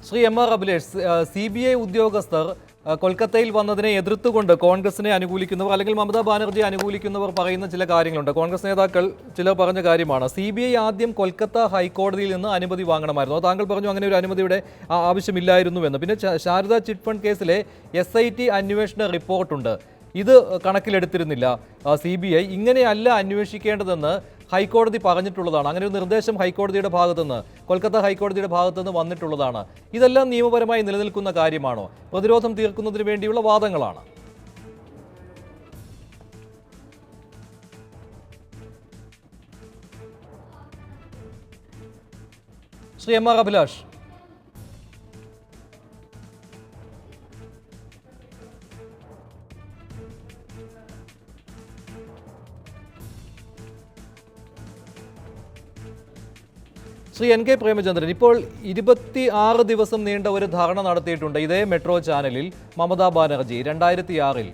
Shri M R Abhilesh, CBI ഉദ്യോഗസ്ഥർ കൊൽക്കത്തയിൽ വന്നതിനെ എതിർത്തുകൊണ്ട് കോൺഗ്രസിനെ അനുകൂലിക്കുന്നവർ അല്ലെങ്കിൽ മമതാ ബാനർജിയെ അനുകൂലിക്കുന്നവർ പറയുന്ന ചില കാര്യങ്ങളുണ്ട്. കോൺഗ്രസ് നേതാക്കൾ ചിലർ പറഞ്ഞ കാര്യമാണ് CBI ആദ്യം കൊൽക്കത്ത ഹൈക്കോടതിയിൽ നിന്ന് അനുമതി വാങ്ങണമായിരുന്നു. താങ്കൾ പറഞ്ഞു അങ്ങനെ ഒരു അനുമതിയുടെ ആവശ്യമില്ലായിരുന്നുവെന്ന്. പിന്നെ ശാരദ ചിറ്റ് ഫണ്ട് കേസിലെ SIT അന്വേഷണ റിപ്പോർട്ടുണ്ട്, ഇത് കണക്കിലെടുത്തിരുന്നില്ല CBI. ഇങ്ങനെയല്ല അന്വേഷിക്കേണ്ടതെന്ന് ഹൈക്കോടതി പറഞ്ഞിട്ടുള്ളതാണ്. അങ്ങനെ ഒരു നിർദ്ദേശം ഹൈക്കോടതിയുടെ ഭാഗത്തുനിന്ന്, കൊൽക്കത്ത ഹൈക്കോടതിയുടെ ഭാഗത്തുനിന്ന് വന്നിട്ടുള്ളതാണ്. ഇതെല്ലാം നിയമപരമായി നിലനിൽക്കുന്ന കാര്യമാണോ? പ്രതിരോധം തീർക്കുന്നതിന് വേണ്ടിയുള്ള വാദങ്ങളാണ്. Shri M R Abhilash, Shri NK Premachandran, ഇപ്പോൾ 26 ദിവസം നീണ്ട ഒരു ധർണ നടത്തിയിട്ടുണ്ട് ഇതേ മെട്രോ ചാനലിൽ മമതാ ബാനർജി 2006-ൽ.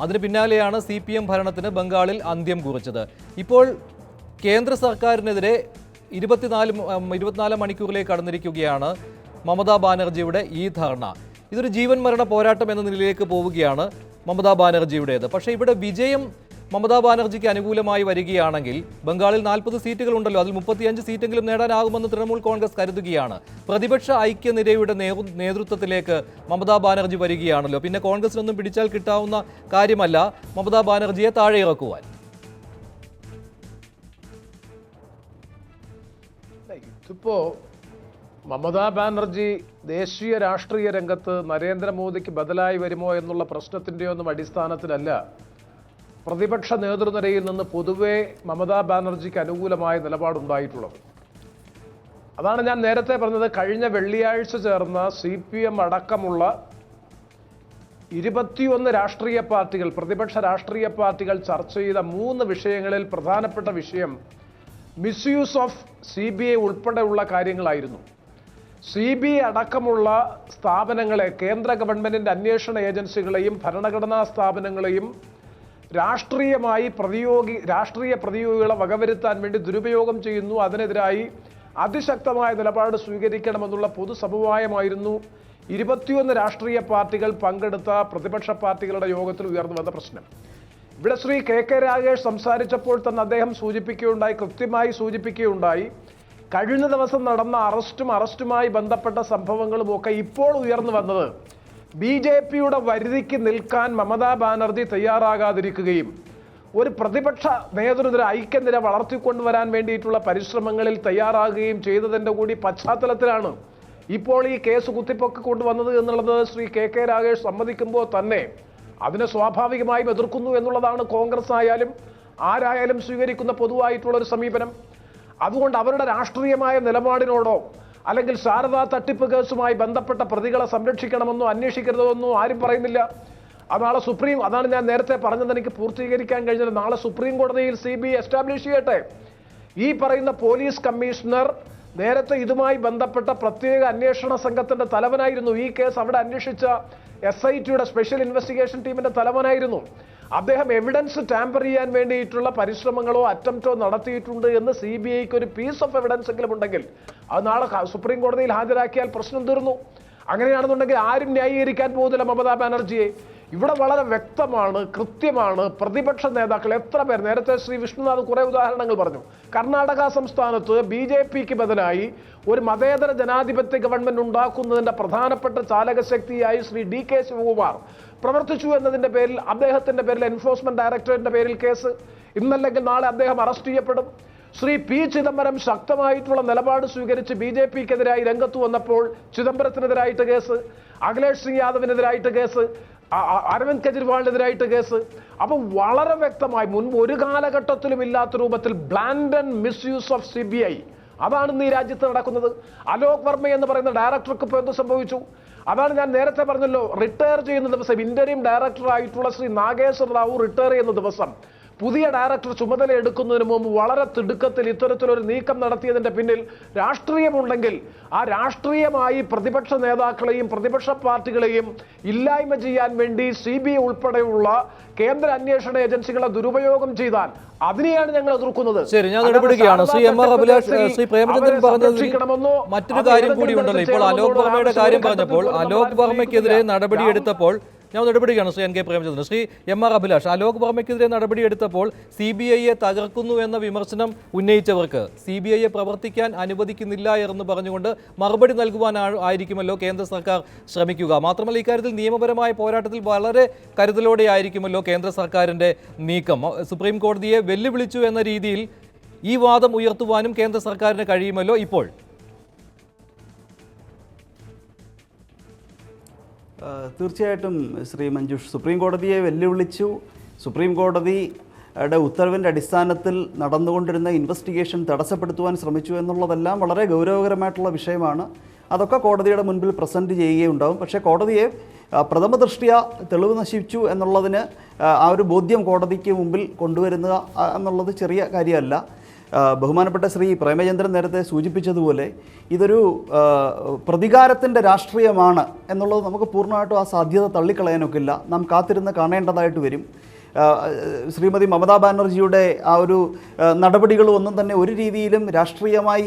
അതിന് പിന്നാലെയാണ് CPM ഭരണത്തിന് ബംഗാളിൽ അന്ത്യം കുറിച്ചത്. ഇപ്പോൾ കേന്ദ്ര സർക്കാരിനെതിരെ 24 മണിക്കൂറിലേക്ക് കടന്നിരിക്കുകയാണ് മമതാ ബാനർജിയുടെ ഈ ധർണ. ഇതൊരു ജീവൻ മരണ പോരാട്ടം എന്ന നിലയിലേക്ക് പോവുകയാണ് മമതാ ബാനർജിയുടേത്. പക്ഷേ ഇവിടെ വിജയം മമതാ ബാനർജിക്ക് അനുകൂലമായി വരികയാണെങ്കിൽ ബംഗാളിൽ 40 സീറ്റുകൾ ഉണ്ടല്ലോ, അതിൽ 35 സീറ്റെങ്കിലും നേടാനാകുമെന്ന് തൃണമൂൽ കോൺഗ്രസ് കരുതുകയാണ്. പ്രതിപക്ഷ ഐക്യനിരയുടെ നേതൃത്വത്തിലേക്ക് മമതാ ബാനർജി വരികയാണല്ലോ. പിന്നെ കോൺഗ്രസിനൊന്നും പിടിച്ചാൽ കിട്ടാവുന്ന കാര്യമല്ല മമതാ ബാനർജിയെ താഴെ ഇറക്കുവാൻ. ഇതിപ്പോ മമതാ ബാനർജി ദേശീയ രാഷ്ട്രീയ രംഗത്ത് നരേന്ദ്രമോദിക്ക് ബദലായി വരുമോ എന്നുള്ള പ്രശ്നത്തിൻ്റെ ഒന്നും അടിസ്ഥാനത്തിലല്ല പ്രതിപക്ഷ നേതൃനിരയിൽ നിന്ന് പൊതുവെ മമതാ ബാനർജിക്ക് അനുകൂലമായ നിലപാടുണ്ടായിട്ടുള്ളത്. അതാണ് ഞാൻ നേരത്തെ പറഞ്ഞത്. കഴിഞ്ഞ വെള്ളിയാഴ്ച ചേർന്ന CPM അടക്കമുള്ള 21 രാഷ്ട്രീയ പാർട്ടികൾ, പ്രതിപക്ഷ രാഷ്ട്രീയ പാർട്ടികൾ ചർച്ച ചെയ്ത 3 വിഷയങ്ങളിൽ പ്രധാനപ്പെട്ട വിഷയം മിസ്യൂസ് ഓഫ് CBI ഉൾപ്പെടെയുള്ള കാര്യങ്ങളായിരുന്നു. CBI അടക്കമുള്ള സ്ഥാപനങ്ങളെ, കേന്ദ്ര ഗവൺമെന്റിന്റെ അന്വേഷണ ഏജൻസികളെയും ഭരണഘടനാ സ്ഥാപനങ്ങളെയും രാഷ്ട്രീയ പ്രതിയോഗികളെ വകവരുത്താൻ വേണ്ടി ദുരുപയോഗം ചെയ്യുന്നു, അതിനെതിരായി അതിശക്തമായ നിലപാട് സ്വീകരിക്കണമെന്നുള്ള പൊതുസമവായമായിരുന്നു 21 രാഷ്ട്രീയ പാർട്ടികൾ പങ്കെടുത്ത പ്രതിപക്ഷ പാർട്ടികളുടെ യോഗത്തിൽ ഉയർന്നു വന്ന പ്രശ്നം. ഇവിടെ ശ്രീ KK രാഗേഷ് സംസാരിച്ചപ്പോൾ തന്നെ അദ്ദേഹം കൃത്യമായി സൂചിപ്പിക്കുകയുണ്ടായി, കഴിഞ്ഞ ദിവസം നടന്ന അറസ്റ്റുമായി ബന്ധപ്പെട്ട സംഭവങ്ങളും ഒക്കെ ഇപ്പോൾ ഉയർന്നു വന്നത് BJPയുടെ വരുതിക്ക് നിൽക്കാൻ മമതാ ബാനർജി തയ്യാറാകാതിരിക്കുകയും ഒരു പ്രതിപക്ഷ നേതൃത്വ ഐക്യനിര വളർത്തിക്കൊണ്ടുവരാൻ വേണ്ടിയിട്ടുള്ള പരിശ്രമങ്ങളിൽ തയ്യാറാകുകയും ചെയ്തതിൻ്റെ കൂടി പശ്ചാത്തലത്തിലാണ് ഇപ്പോൾ ഈ കേസ് കുത്തിപ്പൊക്കി കൊണ്ടുവന്നത് എന്നുള്ളത് ശ്രീ KK രാഗേഷ് സമ്മതിക്കുമ്പോൾ തന്നെ അതിനെ സ്വാഭാവികമായും എതിർക്കുന്നു എന്നുള്ളതാണ് കോൺഗ്രസ് ആയാലും ആരായാലും സ്വീകരിക്കുന്ന പൊതുവായിട്ടുള്ളൊരു സമീപനം. അതുകൊണ്ട് അവരുടെ രാഷ്ട്രീയമായ നിലപാടിനോടോ അല്ലെങ്കിൽ ശാരദാ തട്ടിപ്പ് കേസുമായി ബന്ധപ്പെട്ട പ്രതികളെ സംരക്ഷിക്കണമെന്നോ അന്വേഷിക്കരുതെന്നോ ആരും പറയുന്നില്ല. അതാണ് ഞാൻ നേരത്തെ പറഞ്ഞത്, എനിക്ക് പൂർത്തീകരിക്കാൻ കഴിഞ്ഞത്. നാളെ സുപ്രീം കോടതിയിൽ CBI എസ്റ്റാബ്ലിഷ് ചെയ്യട്ടെ. ഈ പറയുന്ന പോലീസ് കമ്മീഷണർ നേരത്തെ ഇതുമായി ബന്ധപ്പെട്ട പ്രത്യേക അന്വേഷണ സംഘത്തിന്റെ തലവനായിരുന്നു. ഈ കേസ് അവിടെ അന്വേഷിച്ച SITയുടെ സ്പെഷ്യൽ ഇൻവെസ്റ്റിഗേഷൻ ടീമിന്റെ തലവനായിരുന്നു. അദ്ദേഹം എവിഡൻസ് ടാമ്പർ ചെയ്യാൻ വേണ്ടിയിട്ടുള്ള പരിശ്രമങ്ങളോ അറ്റംപ്റ്റോ നടത്തിയിട്ടുണ്ട് എന്ന് CBIക്ക് ഒരു പീസ് ഓഫ് എവിഡൻസ് എങ്കിലും ഉണ്ടെങ്കിൽ അത് നാളെ സുപ്രീം കോടതിയിൽ ഹാജരാക്കിയാൽ പ്രശ്നം തീർന്നു. അങ്ങനെയാണെന്നുണ്ടെങ്കിൽ ആരും ന്യായീകരിക്കാൻ പോകുന്നില്ല മമതാ ബാനർജിയെ. ഇവിടെ വളരെ വ്യക്തമാണ്, കൃത്യമാണ്. പ്രതിപക്ഷ നേതാക്കൾ എത്ര പേർ, നേരത്തെ ശ്രീ വിഷ്ണുനാഥ് കുറെ ഉദാഹരണങ്ങൾ പറഞ്ഞു. കർണാടക സംസ്ഥാനത്ത് BJPക്ക് ബദലായി ഒരു മതേതര ജനാധിപത്യ ഗവൺമെന്റ് ഉണ്ടാക്കുന്നതിന്റെ പ്രധാനപ്പെട്ട ചാലകശക്തിയായി ശ്രീ DK ശിവകുമാർ പ്രവർത്തിച്ചു എന്നതിന്റെ പേരിൽ അദ്ദേഹത്തിന്റെ പേരിൽ എൻഫോഴ്സ്മെന്റ് ഡയറക്ടറേറ്റിന്റെ പേരിൽ കേസ്. ഇന്നല്ലെങ്കിൽ നാളെ അദ്ദേഹം അറസ്റ്റ് ചെയ്യപ്പെടും. ശ്രീ P ചിദംബരം ശക്തമായിട്ടുള്ള നിലപാട് സ്വീകരിച്ച് BJPക്കെതിരായി രംഗത്ത് വന്നപ്പോൾ ചിദംബരത്തിനെതിരായിട്ട് കേസ്, അഖിലേഷ് സിംഗ് യാദവിനെതിരായിട്ട് കേസ്, അരവിന്ദ് കെജ്രിവാളിനെതിരായിട്ട് കേസ്. അപ്പൊ വളരെ വ്യക്തമായി മുൻപ് ഒരു കാലഘട്ടത്തിലും ഇല്ലാത്ത രൂപത്തിൽ ബ്ലാൻഡൻ മിസ്യൂസ് ഓഫ് CBI അതാണ് ഇന്ന് ഈ രാജ്യത്ത് നടക്കുന്നത്. അലോക് വർമ്മ എന്ന് പറയുന്ന ഡയറക്ടർക്ക് ഇപ്പോൾ എന്ത് സംഭവിച്ചു? അതാണ് ഞാൻ നേരത്തെ പറഞ്ഞല്ലോ, റിട്ടയർ ചെയ്യുന്ന ദിവസം ഇന്ററിം ഡയറക്ടർ ആയിട്ടുള്ള ശ്രീ നാഗേശ്വർ റാവു റിട്ടയർ ചെയ്യുന്ന ദിവസം പുതിയ ഡയറക്ടർ ചുമതല എടുക്കുന്നതിന് മുമ്പ് വളരെ തിടുക്കത്തിൽ ഇത്തരത്തിലൊരു നീക്കം നടത്തിയതിന്റെ പിന്നിൽ രാഷ്ട്രീയമുണ്ടെങ്കിൽ ആ രാഷ്ട്രീയമായി പ്രതിപക്ഷ നേതാക്കളെയും പ്രതിപക്ഷ പാർട്ടികളെയും ഇല്ലായ്മ ചെയ്യാൻ വേണ്ടി CBI ഉൾപ്പെടെയുള്ള കേന്ദ്ര അന്വേഷണ ഏജൻസികളെ ദുരുപയോഗം ചെയ്താൽ അതിനെയാണ് ഞങ്ങൾ എതിർക്കുന്നത്. ശരി, ഞാൻ ഇടപെടുകയാണ്. ശ്രീ എം ആർ അഭിലാഷ്, ശ്രീ പ്രേമചന്ദ്രൻ പറഞ്ഞതിൽ മറ്റൊരു കാര്യം കൂടി ഉണ്ടല്ലോ. ഇപ്പോൾ അലോക് വർമ്മയുടെ കാര്യം പറഞ്ഞപ്പോൾ അലോക് വർമ്മയ്ക്കെതിരെ നടപടിയെടുത്തപ്പോൾ ഞാൻ ഇടപെടുകയാണ്. Shri NK Premachandran, Shri M R Abhilash, Alok വർമ്മയ്ക്കെതിരെ നടപടിയെടുത്തപ്പോൾ CBIയെ തകർക്കുന്നു എന്ന വിമർശനം ഉന്നയിച്ചവർക്ക് CBIയെ പ്രവർത്തിക്കാൻ അനുവദിക്കുന്നില്ല എന്ന് പറഞ്ഞുകൊണ്ട് മറുപടി നൽകുവാനായിരിക്കുമല്ലോ കേന്ദ്ര സർക്കാർ ശ്രമിക്കുക. മാത്രമല്ല, ഇക്കാര്യത്തിൽ നിയമപരമായ പോരാട്ടത്തിൽ വളരെ കരുതലോടെ ആയിരിക്കുമല്ലോ കേന്ദ്ര സർക്കാരിൻ്റെ നീക്കം. സുപ്രീം കോടതിയെ വെല്ലുവിളിച്ചു എന്ന രീതിയിൽ ഈ വാദം ഉയർത്തുവാനും കേന്ദ്ര സർക്കാരിന് കഴിയുമല്ലോ ഇപ്പോൾ. തീർച്ചയായിട്ടും ശ്രീ മഞ്ജുഷ്, സുപ്രീം കോടതിയെ വെല്ലുവിളിച്ചു. സുപ്രീം കോടതിയുടെ ഉത്തരവിൻ്റെ അടിസ്ഥാനത്തിൽ നടന്നുകൊണ്ടിരുന്ന ഇൻവെസ്റ്റിഗേഷൻ തടസ്സപ്പെടുത്തുവാൻ ശ്രമിച്ചു എന്നുള്ളതെല്ലാം വളരെ ഗൗരവകരമായിട്ടുള്ള വിഷയമാണ്. അതൊക്കെ കോടതിയുടെ മുൻപിൽ പ്രസൻറ്റ് ചെയ്യുകയുണ്ടാകും. പക്ഷേ കോടതിയെ പ്രഥമ ദൃഷ്ട്യാ തെളിവ് നശിച്ചു എന്നുള്ളതിന് ആ ഒരു ബോധ്യം കോടതിക്ക് മുമ്പിൽ കൊണ്ടുവരുന്നത് എന്നുള്ളത് ചെറിയ കാര്യമല്ല. ബഹുമാനപ്പെട്ട ശ്രീ പ്രേമചന്ദ്രൻ നേരത്തെ സൂചിപ്പിച്ചതുപോലെ ഇതൊരു പ്രതികാരത്തിൻ്റെ രാഷ്ട്രീയമാണ് എന്നുള്ളത് നമുക്ക് പൂർണ്ണമായിട്ടും ആ സാധ്യത തള്ളിക്കളയാനൊക്കില്ല. നാം കാത്തിരുന്ന് കാണേണ്ടതായിട്ട് വരും. ശ്രീമതി മമതാ ബാനർജിയുടെ ആ ഒരു നടപടികളും ഒന്നും തന്നെ ഒരു രീതിയിലും രാഷ്ട്രീയമായി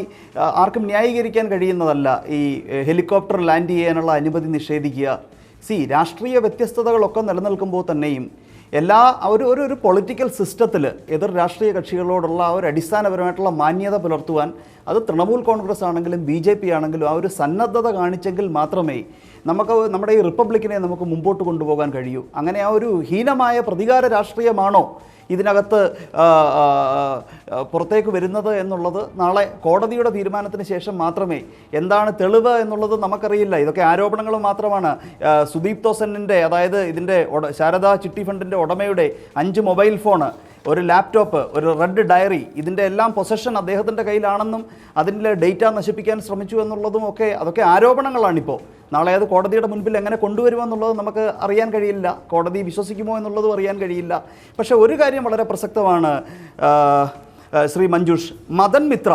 ആർക്കും ന്യായീകരിക്കാൻ കഴിയുന്നതല്ല. ഈ ഹെലികോപ്റ്റർ ലാൻഡ് ചെയ്യാനുള്ള അനുമതി നിഷേധിക്കുക, രാഷ്ട്രീയ വ്യത്യസ്തതകളൊക്കെ നിലനിൽക്കുമ്പോൾ തന്നെയും എല്ലാ ഒരു പൊളിറ്റിക്കൽ സിസ്റ്റത്തിൽ എതിർ രാഷ്ട്രീയ കക്ഷികളോടുള്ള ആ ഒരു അടിസ്ഥാനപരമായിട്ടുള്ള മാന്യത പുലർത്തുവാൻ അത് തൃണമൂൽ കോൺഗ്രസ് ആണെങ്കിലും BJP ആണെങ്കിലും ആ ഒരു സന്നദ്ധത കാണിച്ചെങ്കിൽ മാത്രമേ നമ്മുടെ ഈ റിപ്പബ്ലിക്കിനെ നമുക്ക് മുമ്പോട്ട് കൊണ്ടുപോകാൻ കഴിയൂ. അങ്ങനെ ആ ഒരു ഹീനമായ പ്രതികാര രാഷ്ട്രീയമാണോ ഇതിനകത്ത് പുറത്തേക്ക് വരുന്നത് എന്നുള്ളത് നാളെ കോടതിയുടെ തീരുമാനത്തിന് ശേഷം മാത്രമേ. എന്താണ് തെളിവ് എന്നുള്ളത് നമുക്കറിയില്ല. ഇതൊക്കെ ആരോപണങ്ങൾ മാത്രമാണ്. സുദീപ് തോസനിൻ്റെ, അതായത് ഇതിൻ്റെ ശാരദാ ചിട്ടി ഫണ്ടിൻ്റെ ഉടമയുടെ 5 മൊബൈൽ ഫോണ്, ഒരു ലാപ്ടോപ്പ്, ഒരു റെഡ് ഡയറി, ഇതിൻ്റെ എല്ലാം പൊസഷൻ അദ്ദേഹത്തിൻ്റെ കയ്യിലാണെന്നും അതിൻ്റെ ഡേറ്റ നശിപ്പിക്കാൻ ശ്രമിച്ചു എന്നുള്ളതും അതൊക്കെ ആരോപണങ്ങളാണിപ്പോൾ. നാളെ അത് കോടതിയുടെ മുൻപിൽ എങ്ങനെ കൊണ്ടുവരുമെന്നുള്ളത് നമുക്ക് അറിയാൻ കഴിയില്ല. കോടതി വിശ്വസിക്കുമോ എന്നുള്ളതും അറിയാൻ കഴിയില്ല. പക്ഷേ ഒരു കാര്യം വളരെ പ്രസക്തമാണ് ശ്രീ മഞ്ജുഷ്. മദൻ മിത്ര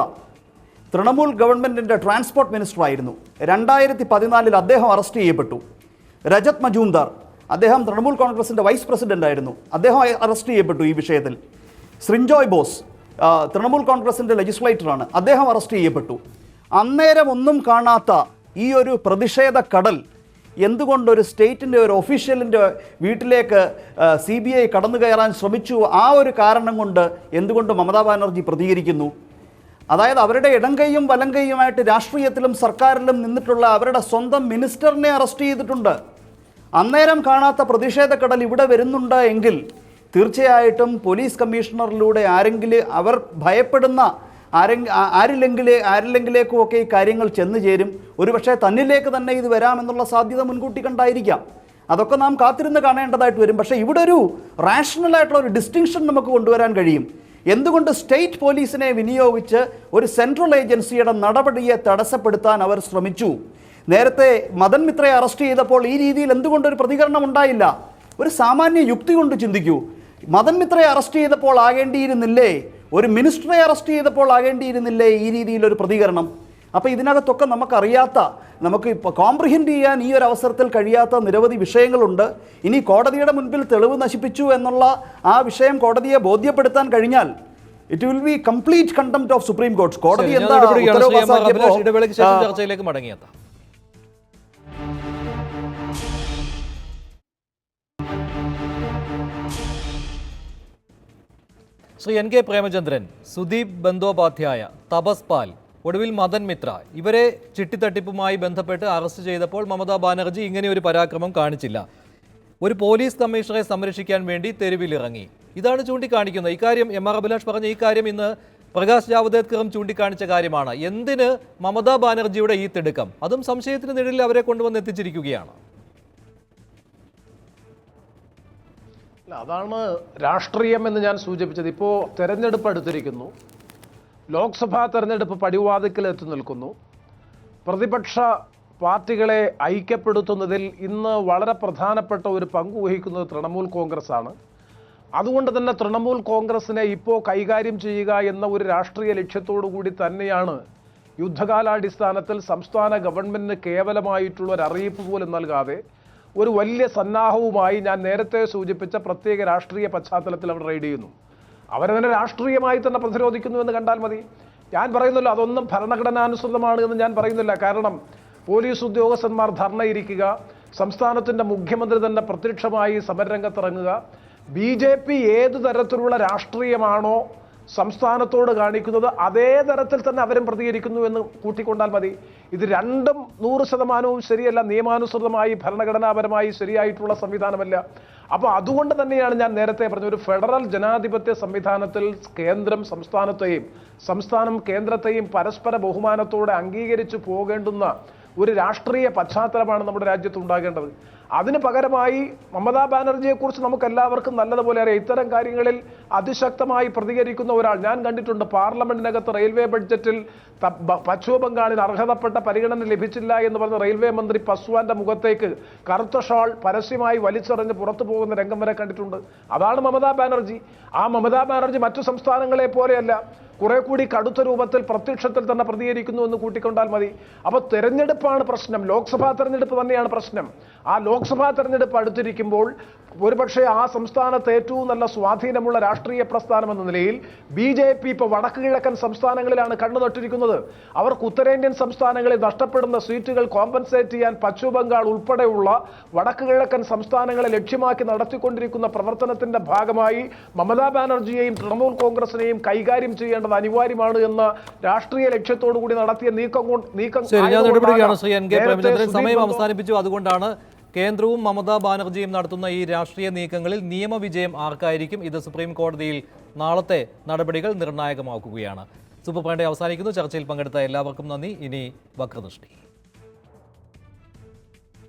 തൃണമൂൽ ഗവൺമെൻറ്റിൻ്റെ ട്രാൻസ്പോർട്ട് മിനിസ്റ്റർ ആയിരുന്നു. 2014 അദ്ദേഹം അറസ്റ്റ് ചെയ്യപ്പെട്ടു. രജത് മജൂംദാർ, അദ്ദേഹം തൃണമൂൽ കോൺഗ്രസിൻ്റെ വൈസ് പ്രസിഡന്റ് ആയിരുന്നു. അദ്ദേഹം അറസ്റ്റ് ചെയ്യപ്പെട്ടു ഈ വിഷയത്തിൽ. ശ്രിഞ്ചോയ് ബോസ് തൃണമൂൽ കോൺഗ്രസിൻ്റെ ലെജിസ്ലേറ്ററാണ്, അദ്ദേഹം അറസ്റ്റ് ചെയ്യപ്പെട്ടു. അന്നേരം ഒന്നും കാണാത്ത ഈ ഒരു പ്രതിഷേധ കടൽ എന്തുകൊണ്ടൊരു സ്റ്റേറ്റിൻ്റെ ഒരു ഒഫീഷ്യലിൻ്റെ വീട്ടിലേക്ക് CBI കടന്നു കയറാൻ ശ്രമിച്ചു? ആ ഒരു കാരണം കൊണ്ട് എന്തുകൊണ്ട് മമതാ ബാനർജി പ്രതികരിക്കുന്നു? അതായത് അവരുടെ ഇടം കൈയും വലം കൈയുമായിട്ട് രാഷ്ട്രീയത്തിലും സർക്കാരിലും നിന്നിട്ടുള്ള അവരുടെ സ്വന്തം മിനിസ്റ്ററിനെ അറസ്റ്റ് ചെയ്തിട്ടുണ്ട്. അന്നേരം കാണാത്ത പ്രതിഷേധക്കടൽ ഇവിടെ വരുന്നുണ്ട് എങ്കിൽ തീർച്ചയായിട്ടും പോലീസ് കമ്മീഷണറിലൂടെ ആരെങ്കിലും അവർ ഭയപ്പെടുന്ന ആരില്ലെങ്കിലേക്കുമൊക്കെ ഈ കാര്യങ്ങൾ ചെന്നു ചേരും. ഒരുപക്ഷെ തന്നിലേക്ക് തന്നെ ഇത് വരാമെന്നുള്ള സാധ്യത മുൻകൂട്ടി കണ്ടായിരിക്കാം. അതൊക്കെ നാം കാത്തിരുന്ന് കാണേണ്ടതായിട്ട് വരും. പക്ഷേ ഇവിടെ ഒരു റാഷണലായിട്ടുള്ള ഒരു ഡിസ്റ്റിങ്ഷൻ നമുക്ക് കൊണ്ടുവരാൻ കഴിയും. എന്തുകൊണ്ട് സ്റ്റേറ്റ് പോലീസിനെ വിനിയോഗിച്ച് ഒരു സെൻട്രൽ ഏജൻസിയുടെ നടപടിയെ തടസ്സപ്പെടുത്താൻ അവർ ശ്രമിച്ചു? നേരത്തെ മദൻ മിത്രയെ അറസ്റ്റ് ചെയ്തപ്പോൾ ഈ രീതിയിൽ എന്തുകൊണ്ടൊരു പ്രതികരണം ഉണ്ടായില്ല? ഒരു സാമാന്യ യുക്തി കൊണ്ട് ചിന്തിക്കൂ. മദൻ മിത്രയെ അറസ്റ്റ് ചെയ്തപ്പോൾ ആകേണ്ടിയിരുന്നില്ലേ, ഒരു മിനിസ്റ്ററെ അറസ്റ്റ് ചെയ്തപ്പോൾ ആകേണ്ടിയിരുന്നില്ലേ ഈ രീതിയിലൊരു പ്രതികരണം? അപ്പോൾ ഇതിനകത്തൊക്കെ നമുക്കറിയാത്ത, നമുക്ക് ഇപ്പോൾ കോംപ്രിഹെൻഡ് ചെയ്യാൻ ഈ ഒരു അവസരത്തിൽ കഴിയാത്ത നിരവധി വിഷയങ്ങളുണ്ട്. ഇനി കോടതിയുടെ മുൻപിൽ തെളിവ് നശിപ്പിച്ചു എന്നുള്ള ആ വിഷയം കോടതിയെ ബോധ്യപ്പെടുത്താൻ കഴിഞ്ഞാൽ it will be complete contempt of supreme court. കോടതി എന്താ ചർച്ചയിലേക്ക് മടങ്ങിയെത്താം. ശ്രീ NK പ്രേമചന്ദ്രൻ, സുദീപ് ബന്ദോപാധ്യായ, തപസ് പാൽ, ഒടുവിൽ മദൻ മിത്ര, ഇവരെ ചിട്ടിത്തട്ടിപ്പുമായി ബന്ധപ്പെട്ട് അറസ്റ്റ് ചെയ്തപ്പോൾ മമതാ ബാനർജി ഇങ്ങനെ ഒരു പരാക്രമം കാണിച്ചില്ല. ഒരു പോലീസ് കമ്മീഷണറെ സംരക്ഷിക്കാൻ വേണ്ടി തെരുവിലിറങ്ങി. ഇതാണ് ചൂണ്ടിക്കാണിക്കുന്നത്. ഇക്കാര്യം MR അഭിലാഷ് പറഞ്ഞ ഈ കാര്യം ഇന്ന് പ്രകാശ് ജാവദേക്കറും ചൂണ്ടിക്കാണിച്ച കാര്യമാണ്. എന്തിന് മമതാ ബാനർജിയുടെ ഈ തിടുക്കം? അതും സംശയത്തിന് നിഴലിൽ അവരെ കൊണ്ടുവന്ന് എത്തിച്ചിരിക്കുകയാണ്. അതാണ് രാഷ്ട്രീയം എന്ന് ഞാൻ സൂചിപ്പിച്ചത്. ഇപ്പോൾ തെരഞ്ഞെടുപ്പ് അടുത്തിരിക്കുന്നു. ലോക്സഭാ തെരഞ്ഞെടുപ്പ് പടിവാതിക്കൽ എത്തി നിൽക്കുന്നു. പ്രതിപക്ഷ പാർട്ടികളെ ഐക്യപ്പെടുത്തുന്നതിൽ ഇന്ന് വളരെ പ്രധാനപ്പെട്ട ഒരു പങ്ക് വഹിക്കുന്നത് തൃണമൂൽ കോൺഗ്രസ് ആണ്. അതുകൊണ്ട് തന്നെ തൃണമൂൽ കോൺഗ്രസിനെ ഇപ്പോൾ കൈകാര്യം ചെയ്യുക എന്ന ഒരു രാഷ്ട്രീയ ലക്ഷ്യത്തോടു കൂടി തന്നെയാണ് യുദ്ധകാലാടിസ്ഥാനത്തിൽ സംസ്ഥാന ഗവൺമെന്റിന് കേവലമായിട്ടുള്ള ഒരു അറിയിപ്പ് പോലും നൽകാതെ ഒരു വലിയ സന്നാഹവുമായി ഞാൻ നേരത്തെ സൂചിപ്പിച്ച പ്രത്യേക രാഷ്ട്രീയ പശ്ചാത്തലത്തിൽ അവർ റെയ്ഡ് ചെയ്യുന്നു. അവരതിനെ രാഷ്ട്രീയമായി തന്നെ പ്രതിരോധിക്കുന്നു എന്ന് കണ്ടാൽ മതി. ഞാൻ പറയുന്നില്ല അതൊന്നും ഭരണഘടനാനുസൃതമാണ് എന്ന് ഞാൻ പറയുന്നില്ല. കാരണം പോലീസ് ഉദ്യോഗസ്ഥന്മാർ ധർണയിരിക്കുക, സംസ്ഥാനത്തിൻ്റെ മുഖ്യമന്ത്രി തന്നെ പ്രത്യക്ഷമായി സമരരംഗത്തിറങ്ങുക, BJP ഏതു തരത്തിലുള്ള രാഷ്ട്രീയമാണോ സംസ്ഥാനത്തോട് കാണിക്കുന്നത് അതേ തരത്തിൽ തന്നെ അവരും പ്രതികരിക്കുന്നു എന്ന് കൂട്ടിക്കൊണ്ടാൽ മതി. ഇത് രണ്ടും 100% ശരിയല്ല, നിയമാനുസൃതമായി ഭരണഘടനാപരമായി ശരിയായിട്ടുള്ള സംവിധാനമല്ല. അപ്പോൾ അതുകൊണ്ട് തന്നെയാണ് ഞാൻ നേരത്തെ പറഞ്ഞ ഒരു ഫെഡറൽ ജനാധിപത്യ സംവിധാനത്തിൽ കേന്ദ്രം സംസ്ഥാനത്തെയും സംസ്ഥാനം കേന്ദ്രത്തെയും പരസ്പര ബഹുമാനത്തോടെ അംഗീകരിച്ചു പോകേണ്ടുന്ന ഒരു രാഷ്ട്രീയ പശ്ചാത്തലമാണ് നമ്മുടെ രാജ്യത്ത് ഉണ്ടാകേണ്ടത്. അതിന് പകരമായി മമതാ ബാനർജിയെക്കുറിച്ച് നമുക്ക് എല്ലാവർക്കും നല്ലതുപോലെ അറിയാം. ഇത്തരം കാര്യങ്ങളിൽ അതിശക്തമായി പ്രതികരിക്കുന്ന ഒരാൾ ഞാൻ കണ്ടിട്ടുണ്ട്. പാർലമെന്റിനകത്ത് റെയിൽവേ ബഡ്ജറ്റിൽ പശ്ചിമ ബംഗാളിൽ അർഹതപ്പെട്ട പരിഗണന ലഭിച്ചില്ല എന്ന് പറഞ്ഞ റെയിൽവേ മന്ത്രി പസ്വാന്റെ മുഖത്തേക്ക് കറുത്ത ഷാൾ പരസ്യമായി വലിച്ചെറിഞ്ഞ് പുറത്തു പോകുന്ന രംഗം വരെ കണ്ടിട്ടുണ്ട്. അതാണ് മമതാ ബാനർജി. ആ മമതാ ബാനർജി മറ്റു സംസ്ഥാനങ്ങളെ പോലെയല്ല, കുറെ കൂടി കടുത്ത രൂപത്തിൽ പ്രത്യക്ഷത്തിൽ തന്നെ പ്രതികരിക്കുന്നു എന്ന് കൂട്ടിക്കൊണ്ടാൽ മതി. അപ്പോൾ തെരഞ്ഞെടുപ്പാണ് പ്രശ്നം, ലോക്സഭാ തെരഞ്ഞെടുപ്പ് തന്നെയാണ് പ്രശ്നം. ആ ലോക്സഭാ തെരഞ്ഞെടുപ്പ് അടുത്തിരിക്കുമ്പോൾ ഒരുപക്ഷെ ആ സംസ്ഥാനത്ത് ഏറ്റവും നല്ല സ്വാധീനമുള്ള രാഷ്ട്രീയ പ്രസ്ഥാനം എന്ന നിലയിൽ BJP ഇപ്പോൾ വടക്ക് കിഴക്കൻ സംസ്ഥാനങ്ങളിലാണ് കണ്ണു നട്ടിരിക്കുന്നത്. അവർക്ക് ഉത്തരേന്ത്യൻ സംസ്ഥാനങ്ങളിൽ നഷ്ടപ്പെടുന്ന സീറ്റുകൾ കോമ്പൻസേറ്റ് ചെയ്യാൻ പശ്ചിമ ബംഗാൾ ഉൾപ്പെടെയുള്ള വടക്ക് കിഴക്കൻ സംസ്ഥാനങ്ങളെ ലക്ഷ്യമാക്കി നടത്തിക്കൊണ്ടിരിക്കുന്ന പ്രവർത്തനത്തിന്റെ ഭാഗമായി മമതാ ബാനർജിയെയും തൃണമൂൽ കോൺഗ്രസിനെയും കൈകാര്യം ചെയ്യേണ്ടത് അനിവാര്യമാണ് എന്ന രാഷ്ട്രീയ ലക്ഷ്യത്തോടു കൂടി നടത്തിയ നീക്കം ശ്രീ NK പ്രേമചന്ദ്രൻ സമയം അവസാനിപ്പിച്ചു. അതുകൊണ്ടാണ് കേന്ദ്രവും മമതാ ബാനർജിയും നടത്തുന്ന ഈ രാഷ്ട്രീയ നീക്കങ്ങളിൽ നിയമവിജയം ആർക്കായിരിക്കും? ഇത് സുപ്രീം കോടതിയിൽ നാളത്തെ നടപടികൾ നിർണായകമാക്കുകയാണ്. സൂപ്പർ പോയിന്റ് അവസാനിക്കുന്നു. ചർച്ചയിൽ പങ്കെടുത്ത എല്ലാവർക്കും നന്ദി. ഇനി വക്രദൃഷ്ടി.